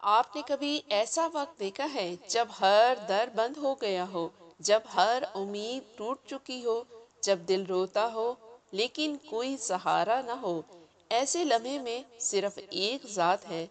آپ نے کبھی ایسا وقت دیکھا ہے جب ہر در بند ہو گیا ہو، جب ہر امید ٹوٹ چکی ہو، جب دل روتا ہو لیکن کوئی سہارا نہ ہو؟ ایسے لمحے میں صرف ایک ذات ہے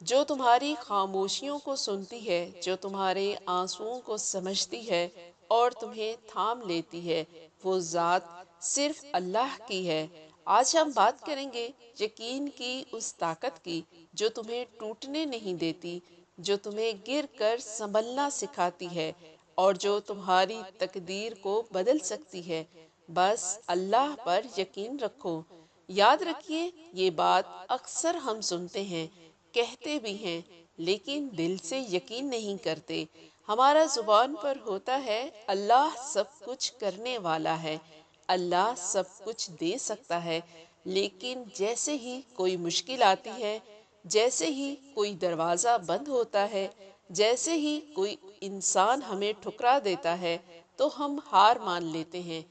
جو تمہاری خاموشیوں کو سنتی ہے، جو تمہارے آنسوؤں کو سمجھتی ہے اور تمہیں تھام لیتی ہے۔ وہ ذات صرف اللہ کی ہے۔ آج ہم بات کریں گے یقین کی، اس طاقت کی جو تمہیں ٹوٹنے نہیں دیتی، جو تمہیں گر کر سنبھلنا سکھاتی ہے اور جو تمہاری تقدیر کو بدل سکتی ہے۔ بس اللہ پر یقین رکھو۔ یاد رکھیے، یہ بات اکثر ہم سنتے ہیں، کہتے بھی ہیں، لیکن دل سے یقین نہیں کرتے۔ ہمارا زبان پر ہوتا ہے اللہ سب کچھ کرنے والا ہے، اللہ سب کچھ دے سکتا ہے، لیکن جیسے ہی کوئی مشکل آتی ہے، جیسے ہی کوئی دروازہ بند ہوتا ہے، جیسے ہی کوئی انسان ہمیں ٹھکرا دیتا ہے تو ہم ہار مان لیتے ہیں۔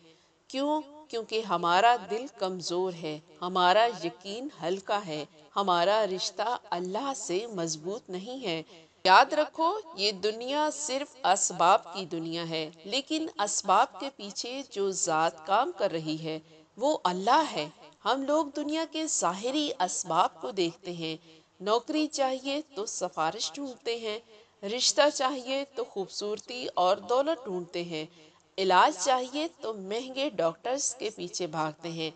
کیوں؟ کیونکہ ہمارا دل کمزور ہے، ہمارا یقین ہلکا ہے، ہمارا رشتہ اللہ سے مضبوط نہیں ہے۔ یاد رکھو، یہ دنیا صرف اسباب کی دنیا ہے، لیکن اسباب کے پیچھے جو ذات کام کر رہی ہے وہ اللہ ہے۔ ہم لوگ دنیا کے ظاہری اسباب کو دیکھتے ہیں، نوکری چاہیے تو سفارش ڈھونڈتے ہیں، رشتہ چاہیے تو خوبصورتی اور دولت ڈھونڈتے ہیں، علاج چاہیے تو مہنگے ڈاکٹرز کے پیچھے بھاگتے ہیں،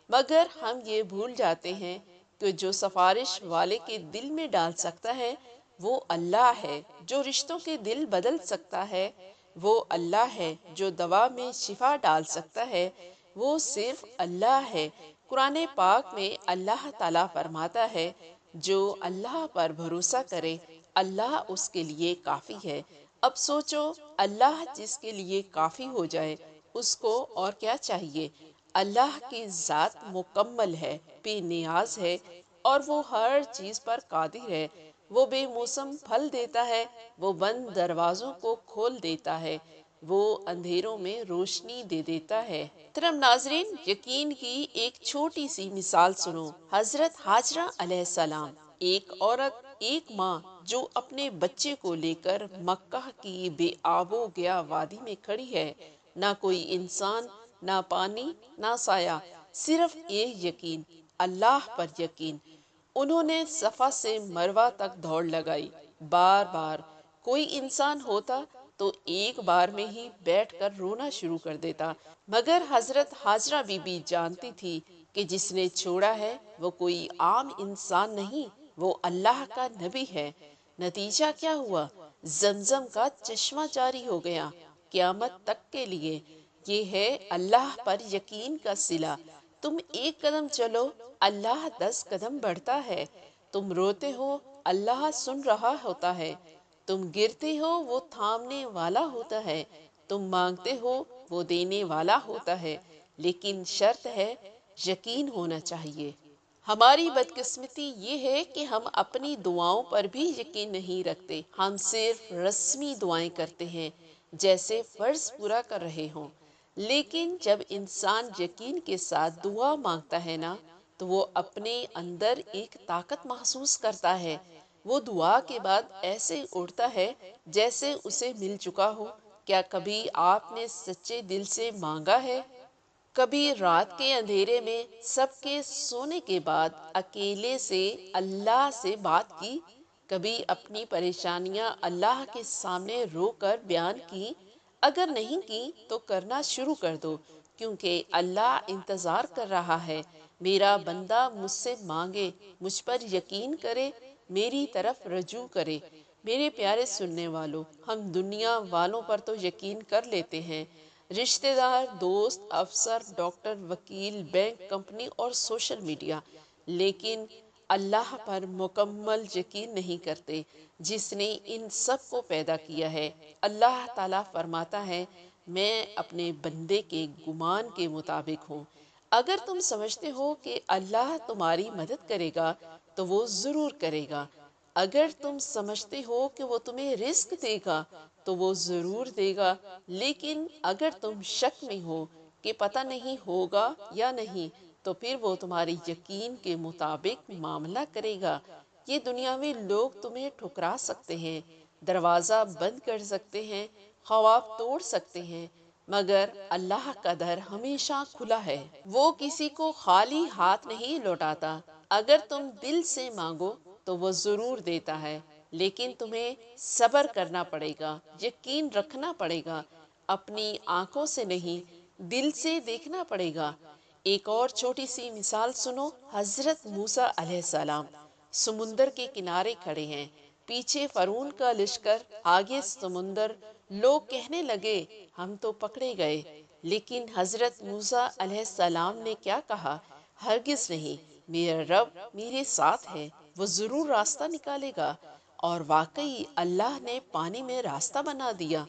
مگر ہم یہ بھول جاتے ہیں کہ جو سفارش والے کے دل میں ڈال سکتا ہے وہ اللہ ہے، جو رشتوں کے دل بدل سکتا ہے وہ اللہ ہے، جو دوا میں شفا ڈال سکتا ہے وہ صرف اللہ ہے۔ قرآن پاک میں اللہ تعالیٰ فرماتا ہے، جو اللہ پر بھروسہ کرے اللہ اس کے لیے کافی ہے۔ اب سوچو، اللہ جس کے لیے کافی ہو جائے اس کو اور کیا چاہیے؟ اللہ کی ذات مکمل ہے، بے نیاز ہے اور وہ ہر چیز پر قادر ہے۔ وہ بے موسم پھل دیتا ہے، وہ بند دروازوں کو کھول دیتا ہے، وہ اندھیروں میں روشنی دے دیتا ہے۔ محترم ناظرین، یقین کی ایک چھوٹی سی مثال سنو۔ حضرت ہاجرہ علیہ السلام، ایک عورت، ایک ماں جو اپنے بچے کو لے کر مکہ کی بے آب و گیا وادی میں کھڑی ہے، نہ کوئی انسان، نہ پانی، نہ سایہ، صرف ایک یقین، اللہ پر یقین۔ انہوں نے صفا سے مروہ تک دوڑ لگائی، بار بار۔ کوئی انسان ہوتا تو ایک بار میں ہی بیٹھ کر رونا شروع کر دیتا، مگر حضرت ہاجرہ بی بی جانتی تھی کہ جس نے چھوڑا ہے وہ کوئی عام انسان نہیں، وہ اللہ کا نبی ہے۔ نتیجہ کیا ہوا؟ زمزم کا چشمہ جاری ہو گیا قیامت تک کے لیے۔ یہ ہے اللہ پر یقین کا صلہ۔ تم ایک قدم چلو، اللہ 10 قدم بڑھتا ہے۔ تم روتے ہو، اللہ سن رہا ہوتا ہے۔ تم گرتے ہو، وہ تھامنے والا ہوتا ہے۔ تم مانگتے ہو، وہ دینے والا ہوتا ہے۔ لیکن شرط ہے، یقین ہونا چاہیے۔ ہماری بدقسمتی یہ ہے کہ ہم اپنی دعاؤں پر بھی یقین نہیں رکھتے۔ ہم صرف رسمی دعائیں کرتے ہیں، جیسے فرض پورا کر رہے ہوں۔ لیکن جب انسان یقین کے ساتھ دعا مانگتا ہے نا، تو وہ اپنے اندر ایک طاقت محسوس کرتا ہے۔ وہ دعا کے بعد ایسے اڑتا ہے جیسے اسے مل چکا ہو۔ کیا کبھی آپ نے سچے دل سے مانگا ہے؟ کبھی رات کے اندھیرے میں سب کے سونے کے بعد اکیلے سے اللہ سے بات کی؟ کبھی اپنی پریشانیاں اللہ کے سامنے رو کر بیان کی؟ اگر نہیں کی تو کرنا شروع کر دو، کیونکہ اللہ انتظار کر رہا ہے۔ میرا بندہ مجھ سے مانگے، مجھ پر یقین کرے، میری طرف رجوع کرے۔ میرے پیارے سننے والوں، ہم دنیا والوں پر تو یقین کر لیتے ہیں، رشتہ دار، دوست، افسر، ڈاکٹر، وکیل، بینک، کمپنی اور سوشل میڈیا، لیکن اللہ پر مکمل یقین نہیں کرتے، جس نے ان سب کو پیدا کیا ہے۔ اللہ تعالیٰ فرماتا ہے، میں اپنے بندے کے گمان کے مطابق ہوں۔ اگر تم سمجھتے ہو کہ اللہ تمہاری مدد کرے گا تو وہ ضرور کرے گا۔ اگر تم سمجھتے ہو کہ وہ تمہیں رزق دے گا تو وہ ضرور دے گا۔ لیکن اگر تم شک میں ہو کہ پتہ نہیں ہوگا یا نہیں، تو پھر وہ تمہاری یقین کے مطابق معاملہ کرے گا۔ یہ دنیا میں لوگ تمہیں ٹھکرا سکتے ہیں، دروازہ بند کر سکتے ہیں، خواب توڑ سکتے ہیں، مگر اللہ کا در ہمیشہ کھلا ہے۔ وہ کسی کو خالی ہاتھ نہیں لوٹاتا۔ اگر تم دل سے مانگو تو وہ ضرور دیتا ہے، لیکن تمہیں صبر کرنا پڑے گا، یقین رکھنا پڑے گا، اپنی آنکھوں سے نہیں دل سے دیکھنا پڑے گا۔ ایک اور چھوٹی سی مثال سنو۔ حضرت موسیٰ علیہ السلام سمندر کے کنارے کھڑے ہیں، پیچھے فرعون کا لشکر، آگے سمندر۔ لوگ کہنے لگے ہم تو پکڑے گئے، لیکن حضرت موسیٰ علیہ السلام نے کیا کہا؟ ہرگز نہیں، میرا رب میرے ساتھ ہے، وہ ضرور راستہ نکالے گا۔ اور واقعی اللہ نے پانی میں راستہ بنا دیا۔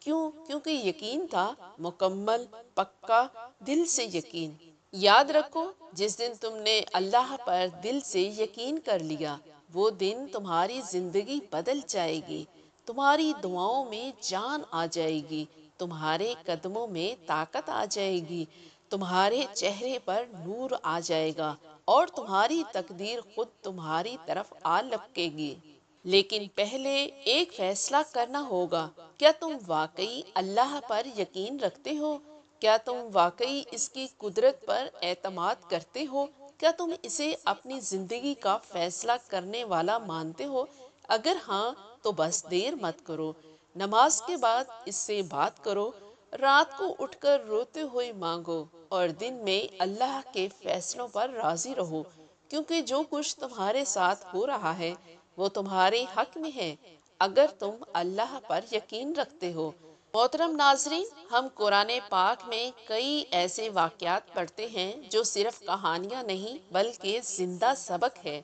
کیوں؟ کیونکہ یقین تھا، مکمل، پکا، دل سے یقین۔ یاد رکھو، جس دن تم نے اللہ پر دل سے یقین کر لیا، وہ دن تمہاری زندگی بدل جائے گی، تمہاری دعاؤں میں جان آ جائے گی، تمہارے قدموں میں طاقت آ جائے گی، تمہارے چہرے پر نور آ جائے گا، اور تمہاری تقدیر خود تمہاری طرف آ لپکے گی۔ لیکن پہلے ایک فیصلہ کرنا ہوگا۔ کیا تم واقعی اللہ پر یقین رکھتے ہو؟ کیا تم واقعی اس کی قدرت پر اعتماد کرتے ہو؟ کیا تم اسے اپنی زندگی کا فیصلہ کرنے والا مانتے ہو؟ اگر ہاں تو بس دیر مت کرو، نماز کے بعد اس سے بات کرو، رات کو اٹھ کر روتے ہوئے مانگو، اور دن میں اللہ کے فیصلوں پر راضی رہو، کیونکہ جو کچھ تمہارے ساتھ ہو رہا ہے وہ تمہارے حق میں ہے، اگر تم اللہ پر یقین رکھتے ہو۔ محترم ناظرین، ہم قرآن پاک میں کئی ایسے واقعات پڑھتے ہیں جو صرف کہانیاں نہیں بلکہ زندہ سبق ہے۔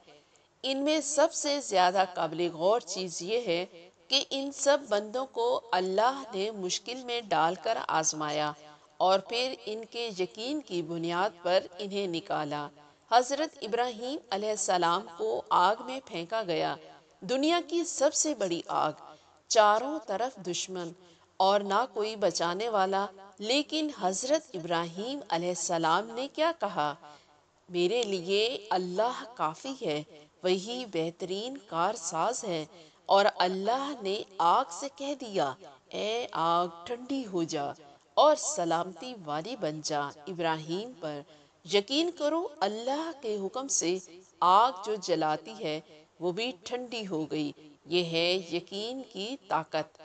ان میں سب سے زیادہ قابل غور چیز یہ ہے کہ ان سب بندوں کو اللہ نے مشکل میں ڈال کر آزمایا، اور پھر ان کے یقین کی بنیاد پر انہیں نکالا۔ حضرت ابراہیم علیہ السلام کو آگ میں پھینکا گیا، دنیا کی سب سے بڑی آگ، چاروں طرف دشمن اور نہ کوئی بچانے والا، لیکن حضرت ابراہیم علیہ السلام نے کیا کہا؟ میرے لیے اللہ کافی ہے، وہی بہترین کارساز ہے۔ اور اللہ نے آگ سے کہہ دیا، اے آگ ٹھنڈی ہو جا اور سلامتی والی بن جا۔ ابراہیم پر یقین کرو، اللہ کے حکم سے آگ جو جلاتی ہے وہ بھی ٹھنڈی ہو گئی۔ یہ ہے یقین کی طاقت۔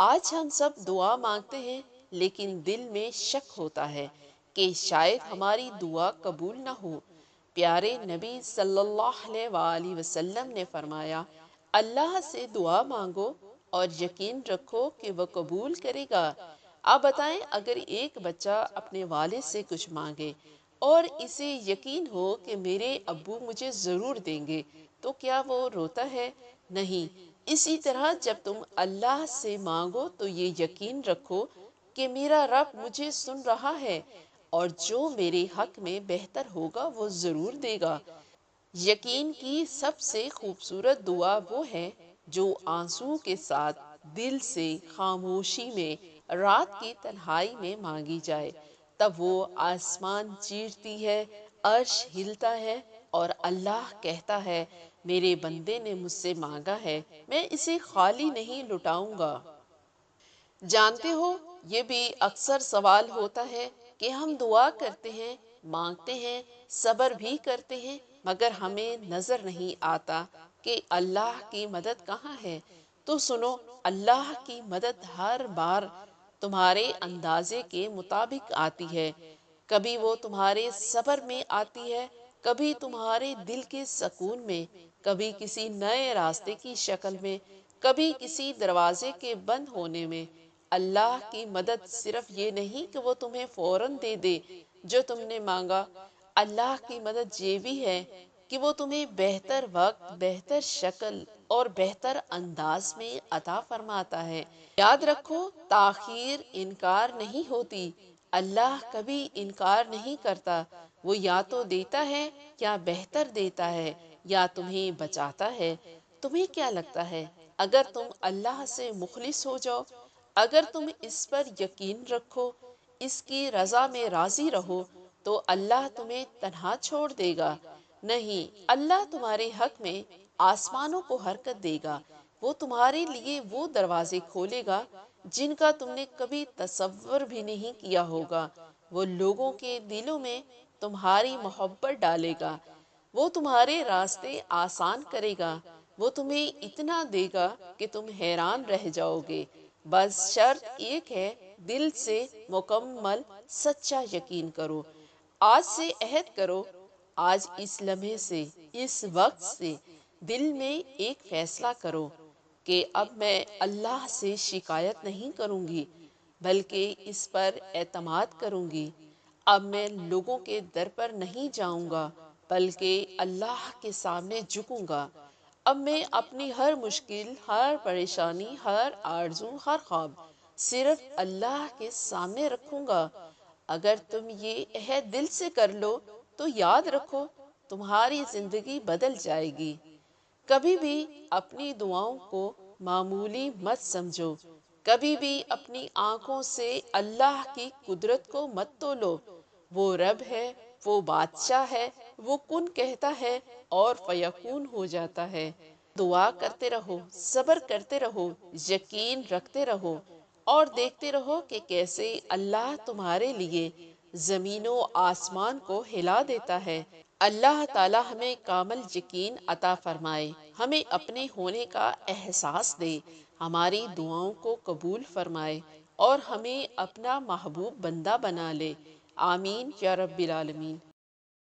آج ہم سب دعا مانگتے ہیں، لیکن دل میں شک ہوتا ہے کہ شاید ہماری دعا قبول نہ ہو۔ پیارے نبی صلی اللہ علیہ وآلہ وسلم نے فرمایا، اللہ سے دعا مانگو اور یقین رکھو کہ وہ قبول کرے گا۔ آپ بتائیں، اگر ایک بچہ اپنے والد سے کچھ مانگے اور اسے یقین ہو کہ میرے ابو مجھے ضرور دیں گے، تو کیا وہ روتا ہے؟ نہیں۔ اسی طرح جب تم اللہ سے مانگو تو یہ یقین رکھو کہ میرا رب مجھے سن رہا ہے، اور جو میرے حق میں بہتر ہوگا وہ ضرور دے گا۔ یقین کی سب سے خوبصورت دعا وہ ہے جو آنسو کے ساتھ دل سے خاموشی میں رات کی تنہائی میں مانگی جائے، تب وہ آسمان چیرتی ہے، عرش ہلتا ہے، اور اللہ کہتا ہے، میرے بندے نے مجھ سے مانگا ہے، میں اسے خالی نہیں لٹاؤں گا۔ جانتے ہو، یہ بھی اکثر سوال ہوتا ہے کہ ہم دعا کرتے ہیں، مانگتے ہیں، صبر بھی کرتے ہیں، مگر ہمیں نظر نہیں آتا کہ اللہ کی مدد کہاں ہے۔ تو سنو، اللہ کی مدد ہر بار تمہارے اندازے کے مطابق آتی ہے۔ کبھی وہ تمہارے صبر میں آتی ہے، کبھی تمہارے دل کے سکون میں، کبھی کسی نئے راستے کی شکل میں، کبھی کسی دروازے کے بند ہونے میں۔ اللہ کی مدد صرف یہ نہیں کہ وہ تمہیں فوراً دے دے جو تم نے مانگا، اللہ کی مدد یہ بھی ہے کہ وہ تمہیں بہتر وقت، بہتر شکل اور بہتر انداز میں عطا فرماتا ہے۔ یاد رکھو، تاخیر انکار نہیں ہوتی، اللہ کبھی انکار نہیں کرتا۔ وہ یا تو دیتا ہے یا بہتر دیتا ہے، یا تمہیں بچاتا ہے۔ تمہیں کیا لگتا ہے، اگر تم اللہ سے مخلص ہو جاؤ، اگر تم اس پر یقین رکھو، اس کی رضا میں راضی رہو، تو اللہ تمہیں تنہا چھوڑ دے گا؟ نہیں، اللہ تمہارے حق میں آسمانوں کو حرکت دے گا، وہ تمہارے لیے وہ دروازے کھولے گا جن کا تم نے کبھی تصور بھی نہیں کیا ہوگا، وہ لوگوں کے دلوں میں تمہاری محبت ڈالے گا، وہ تمہارے راستے آسان کرے گا، وہ تمہیں اتنا دے گا کہ تم حیران رہ جاؤ گے۔ بس شرط ایک ہے، دل سے مکمل سچا یقین کرو۔ آج سے عہد کرو، آج اس لمحے سے، اس وقت سے دل میں ایک فیصلہ کرو کہ اب میں اللہ سے شکایت نہیں کروں گی، بلکہ اس پر اعتماد کروں گی۔ اب میں لوگوں کے در پر نہیں جاؤں گا، بلکہ اللہ کے سامنے جھکوں گا۔ اب میں اپنی ہر مشکل، ہر پریشانی، ہر آرزو، ہر خواب صرف اللہ کے سامنے رکھوں گا۔ اگر تم یہ عہد دل سے کر لو تو یاد رکھو، تمہاری زندگی بدل جائے گی۔ کبھی بھی اپنی دعاؤں کو معمولی مت سمجھو، کبھی بھی اپنی آنکھوں سے اللہ کی قدرت کو مت تولو۔ وہ رب ہے، وہ بادشاہ ہے، وہ کن کہتا ہے اور فیکون ہو جاتا ہے۔ دعا کرتے رہو، صبر کرتے رہو، یقین رکھتے رہو اور دیکھتے رہو کہ کیسے اللہ تمہارے لیے زمین و آسمان کو ہلا دیتا ہے۔ اللہ تعالی ہمیں کامل یقین عطا فرمائے، ہمیں اپنے ہونے کا احساس دے، ہماری دعاؤں کو قبول فرمائے اور ہمیں اپنا محبوب بندہ بنا لے۔ آمین یا رب العالمین۔